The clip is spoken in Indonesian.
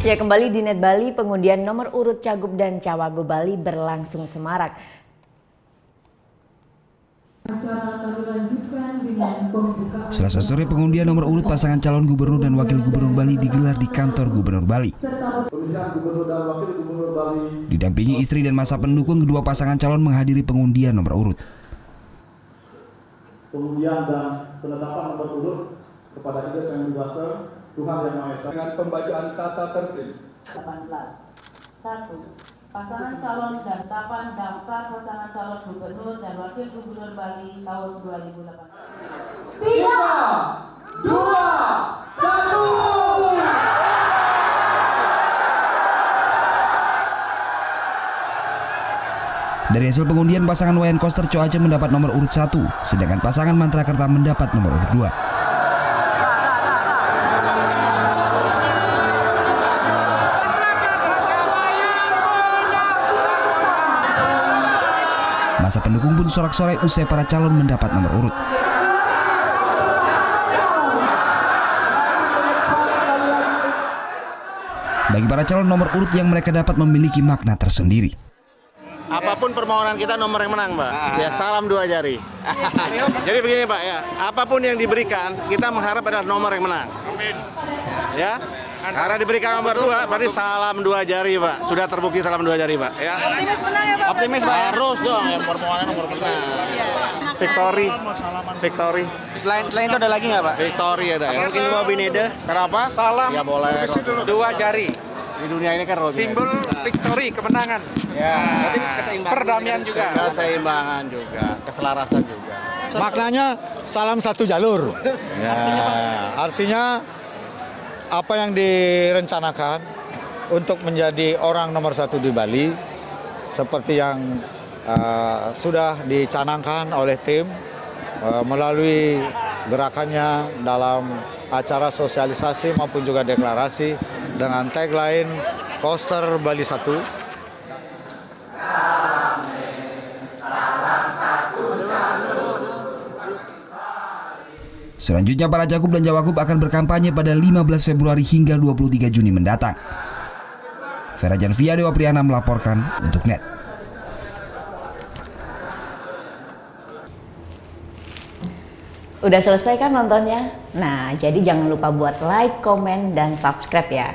Ya, kembali di Net Bali, pengundian nomor urut Cagup dan Cawagup Bali berlangsung semarak. Acara akan dilanjutkan dengan pembukaan. Selasa sore pengundian nomor urut pasangan calon gubernur dan wakil gubernur Bali digelar di kantor Gubernur Bali. Pemilihan gubernur dan wakil gubernur Bali. Didampingi istri dan masa pendukung, kedua pasangan calon menghadiri pengundian nomor urut. Pengundian dan penetapan nomor urut kepada Ida Sang Dewasa Tuhan Yang Maha Esa. Dengan pembacaan tata tertib. 18. 1. Pasangan calon dan tahapan daftar pasangan calon gubernur dan wakil gubernur Bali tahun 2018. 3, 2, 1. Dari hasil pengundian, pasangan Wayan Koster Coace mendapat nomor urut 1, sedangkan pasangan Mantrakerta mendapat nomor urut 2. Masa pendukung pun sorak-sorai usai para calon mendapat nomor urut. Bagi para calon, nomor urut yang mereka dapat memiliki makna tersendiri. Apapun permohonan kita, nomor yang menang, Mbak. Ya, salam dua jari. Jadi begini, Pak, ya. Apapun yang diberikan, kita mengharap adalah nomor yang menang. Ya. Karena diberikan nomor 2, berarti salam dua jari, Pak. Sudah terbukti salam dua jari, Pak. Ya. Optimis menang ya Pak? Optimis, Pak. Harus dong, yang permohonan nomor menang. Victory. Victory. Selain itu ada lagi nggak, Pak? Victory ada ya. Mungkin Robineda. Kenapa? Salam. Ya boleh. Dua jari. Di dunia ini kan Robin. Simbol victory, kemenangan. Ya. Perdamaian juga. Keseimbangan juga, keselarasan juga. Maknanya salam satu jalur. Ya, artinya apa yang direncanakan untuk menjadi orang nomor 1 di Bali seperti yang sudah dicanangkan oleh tim melalui gerakannya dalam acara sosialisasi maupun juga deklarasi dengan tagline Koster Bali 1. Selanjutnya, para Cagup dan Cawagup akan berkampanye pada 15 Februari hingga 23 Juni mendatang. Vera Janvia, Dewa Priyana melaporkan untuk Net. Udah selesai kan nontonnya? Nah, jadi jangan lupa buat like, komen, dan subscribe ya.